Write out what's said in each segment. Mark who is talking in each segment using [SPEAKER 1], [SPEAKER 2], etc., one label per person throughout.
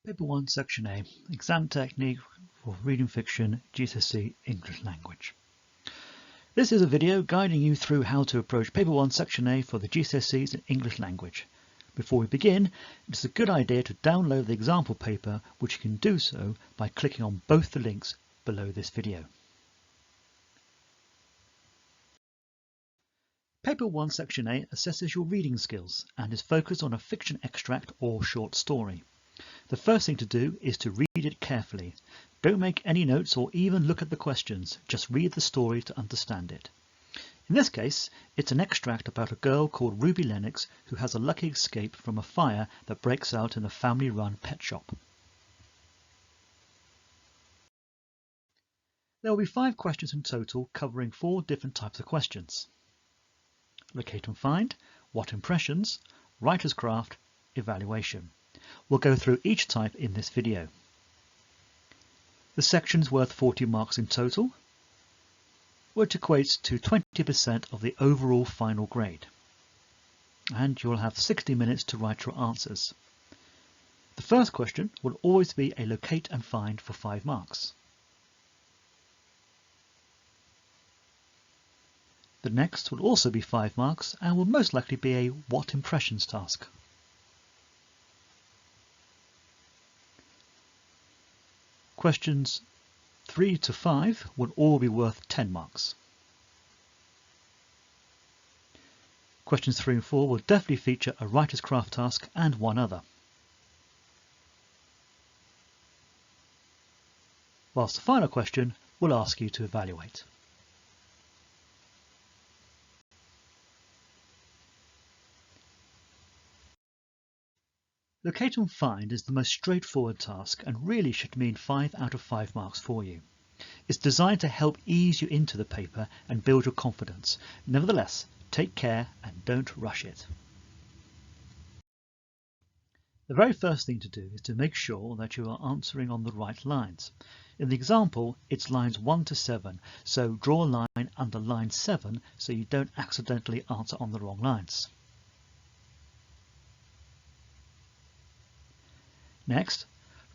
[SPEAKER 1] Paper 1, Section A, Exam Technique for Reading Fiction, GCSE English Language. This is a video guiding you through how to approach Paper 1, Section A for the GCSEs in English Language. Before we begin, it is a good idea to download the example paper, which you can do so by clicking on both the links below this video. Paper 1, Section A assesses your reading skills and is focused on a fiction extract or short story. The first thing to do is to read it carefully. Don't make any notes or even look at the questions, just read the story to understand it. In this case, it's an extract about a girl called Ruby Lennox who has a lucky escape from a fire that breaks out in a family-run pet shop. There will be 5 questions in total covering 4 different types of questions. Locate and find, what impressions, writer's craft, evaluation. We'll go through each type in this video. The section's worth 40 marks in total, which equates to 20% of the overall final grade. And you'll have 60 minutes to write your answers. The first question will always be a locate and find for 5 marks. The next will also be 5 marks and will most likely be a what impressions task. Questions 3 to 5 will all be worth 10 marks. Questions 3 and 4 will definitely feature a writer's craft task and one other. Whilst the final question will ask you to evaluate. Locate and find is the most straightforward task and really should mean 5 out of 5 marks for you. It's designed to help ease you into the paper and build your confidence. Nevertheless, take care and don't rush it. The very first thing to do is to make sure that you are answering on the right lines. In the example, it's lines 1 to 7, so draw a line under line 7 so you don't accidentally answer on the wrong lines. Next,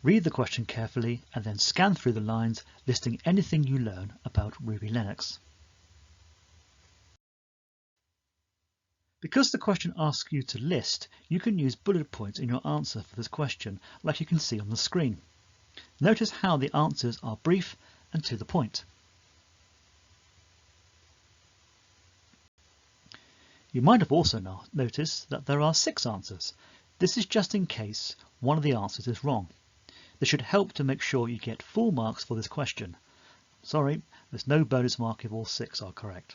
[SPEAKER 1] read the question carefully and then scan through the lines listing anything you learn about Ruby Lennox. Because the question asks you to list, you can use bullet points in your answer for this question, like you can see on the screen. Notice how the answers are brief and to the point. You might have also noticed that there are 6 answers. This is just in case one of the answers is wrong. This should help to make sure you get full marks for this question. Sorry, there's no bonus mark if all 6 are correct.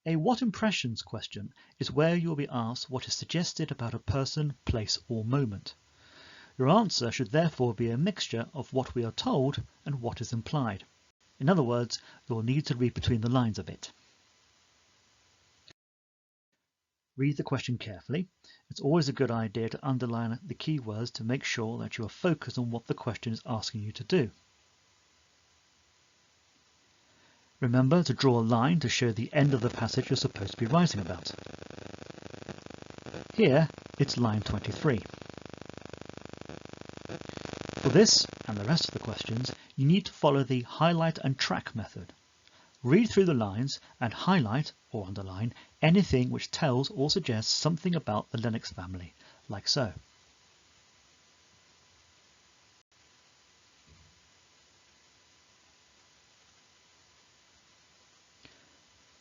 [SPEAKER 1] A what impressions question is where you'll be asked what is suggested about a person, place or moment. Your answer should therefore be a mixture of what we are told and what is implied. In other words, you'll need to read between the lines a bit. Read the question carefully. It's always a good idea to underline the key words to make sure that you are focused on what the question is asking you to do. Remember to draw a line to show the end of the passage you're supposed to be writing about. Here, it's line 23. For this and the rest of the questions, you need to follow the highlight and track method. Read through the lines and highlight or underline anything which tells or suggests something about the Lennox family, like so.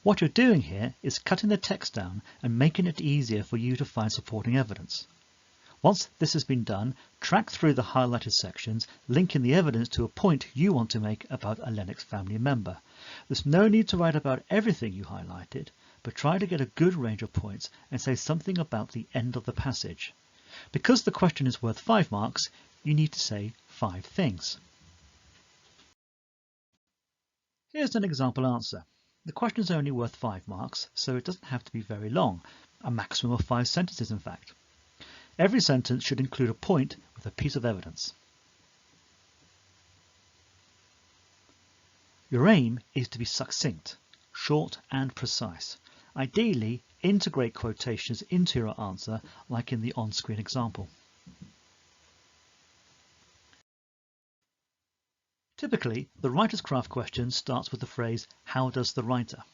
[SPEAKER 1] What you're doing here is cutting the text down and making it easier for you to find supporting evidence. Once this has been done, track through the highlighted sections, linking the evidence to a point you want to make about a Lennox family member. There's no need to write about everything you highlighted, but try to get a good range of points and say something about the end of the passage. Because the question is worth 5 marks, you need to say 5 things. Here's an example answer. The question is only worth 5 marks, so it doesn't have to be very long, a maximum of 5 sentences in fact. Every sentence should include a point with a piece of evidence. Your aim is to be succinct, short and precise. Ideally, integrate quotations into your answer, like in the on-screen example. Typically, the writer's craft question starts with the phrase, "How does the writer?"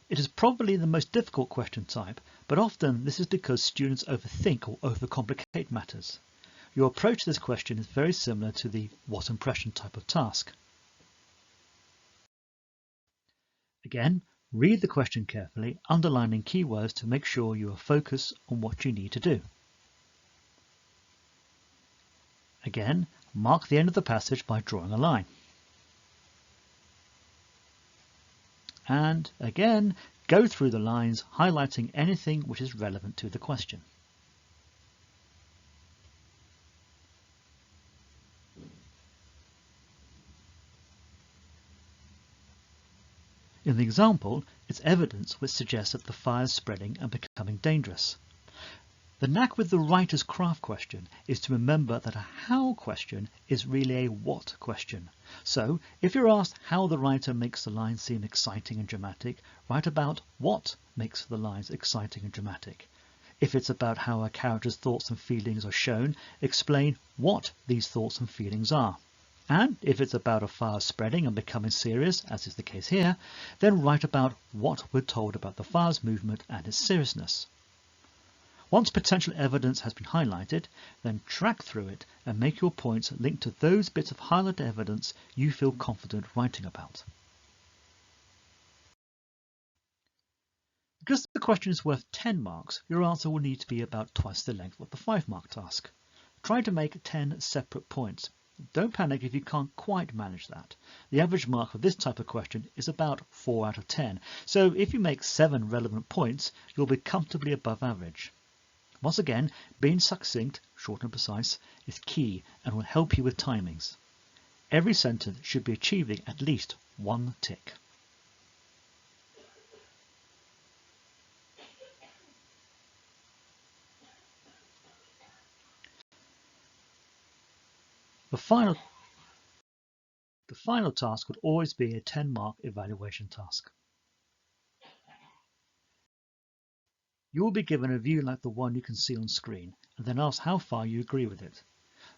[SPEAKER 1] It is probably the most difficult question type, but often this is because students overthink or overcomplicate matters. Your approach to this question is very similar to the what impression type of task. Again, read the question carefully, underlining keywords to make sure you are focused on what you need to do. Again, mark the end of the passage by drawing a line. And again, go through the lines, highlighting anything which is relevant to the question. In the example, it's evidence which suggests that the fire is spreading and becoming dangerous. The knack with the writer's craft question is to remember that a how question is really a what question. So, if you're asked how the writer makes the lines seem exciting and dramatic, write about what makes the lines exciting and dramatic. If it's about how a character's thoughts and feelings are shown, explain what these thoughts and feelings are. And if it's about a fire spreading and becoming serious, as is the case here, then write about what we're told about the fire's movement and its seriousness. Once potential evidence has been highlighted, then track through it and make your points linked to those bits of highlighted evidence you feel confident writing about. Because the question is worth 10 marks, your answer will need to be about twice the length of the 5-mark task. Try to make 10 separate points. Don't panic if you can't quite manage that. The average mark for this type of question is about 4 out of 10, so if you make 7 relevant points, you'll be comfortably above average. Once again, being succinct, short and precise, is key and will help you with timings. Every sentence should be achieving at least 1 tick. The final task would always be a 10-mark evaluation task. You will be given a view like the one you can see on screen, and then asked how far you agree with it.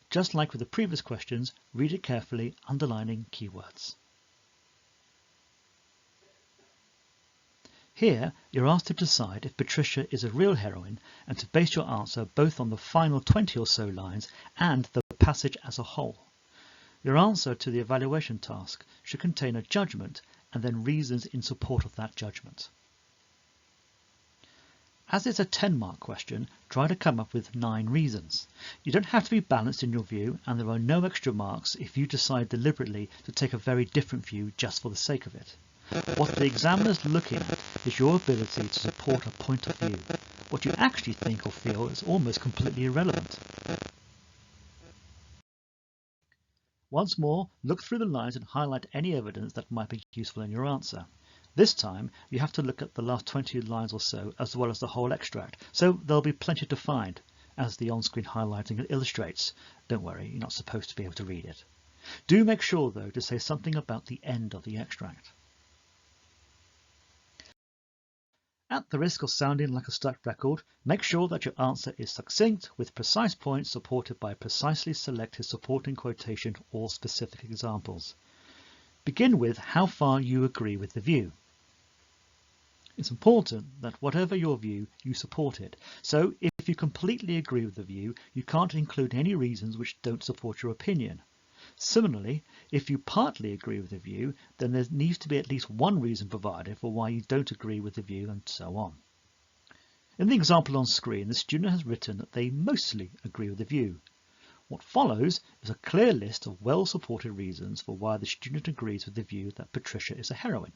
[SPEAKER 1] Just like with the previous questions, read it carefully, underlining keywords. Here, you're asked to decide if Patricia is a real heroine and to base your answer both on the final 20 or so lines and the passage as a whole. Your answer to the evaluation task should contain a judgment and then reasons in support of that judgment. As it's a 10-mark question, try to come up with 9 reasons. You don't have to be balanced in your view, and there are no extra marks if you decide deliberately to take a very different view just for the sake of it. What the examiner is looking at is your ability to support a point of view. What you actually think or feel is almost completely irrelevant. Once more, look through the lines and highlight any evidence that might be useful in your answer. This time, you have to look at the last 20 lines or so, as well as the whole extract, so there'll be plenty to find, as the on-screen highlighting illustrates. Don't worry, you're not supposed to be able to read it. Do make sure, though, to say something about the end of the extract. At the risk of sounding like a stuck record, make sure that your answer is succinct with precise points supported by precisely selected supporting quotation or specific examples. Begin with how far you agree with the view. It's important that whatever your view, you support it. So if you completely agree with the view, you can't include any reasons which don't support your opinion. Similarly, if you partly agree with the view, then there needs to be at least one reason provided for why you don't agree with the view, and so on. In the example on screen, the student has written that they mostly agree with the view. What follows is a clear list of well-supported reasons for why the student agrees with the view that Patricia is a heroine.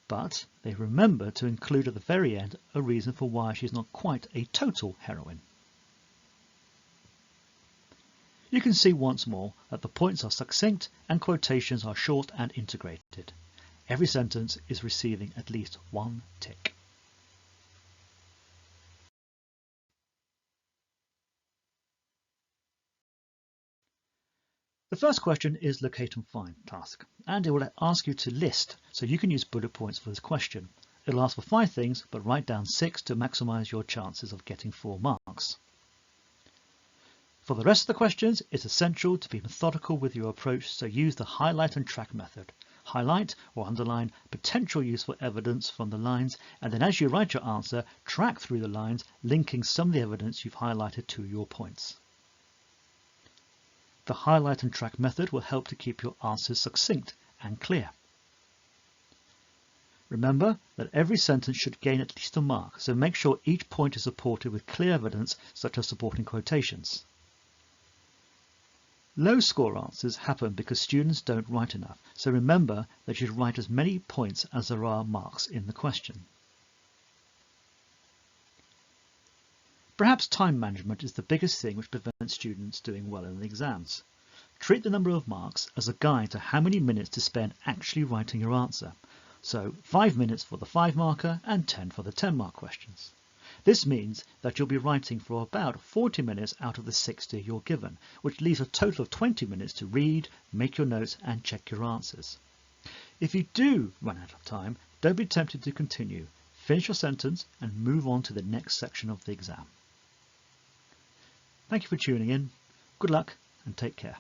[SPEAKER 1] But they remember to include at the very end a reason for why she's not quite a total heroine. You can see once more that the points are succinct and quotations are short and integrated. Every sentence is receiving at least 1 tick. The first question is locate and find task, and it will ask you to list, so you can use bullet points for this question. It'll ask for 5 things, but write down 6 to maximize your chances of getting 4 marks. For the rest of the questions, it's essential to be methodical with your approach, so use the highlight and track method. Highlight or underline potential useful evidence from the lines, and then as you write your answer, track through the lines, linking some of the evidence you've highlighted to your points. The highlight and track method will help to keep your answers succinct and clear. Remember that every sentence should gain at least a mark, so make sure each point is supported with clear evidence, such as supporting quotations. Low score answers happen because students don't write enough, so remember that you should write as many points as there are marks in the question. Perhaps time management is the biggest thing which prevents students doing well in the exams. Treat the number of marks as a guide to how many minutes to spend actually writing your answer. So 5 minutes for the 5 marker and 10 for the 10 mark questions. This means that you'll be writing for about 40 minutes out of the 60 you're given, which leaves a total of 20 minutes to read, make your notes and check your answers. If you do run out of time, don't be tempted to continue. Finish your sentence and move on to the next section of the exam. Thank you for tuning in. Good luck and take care.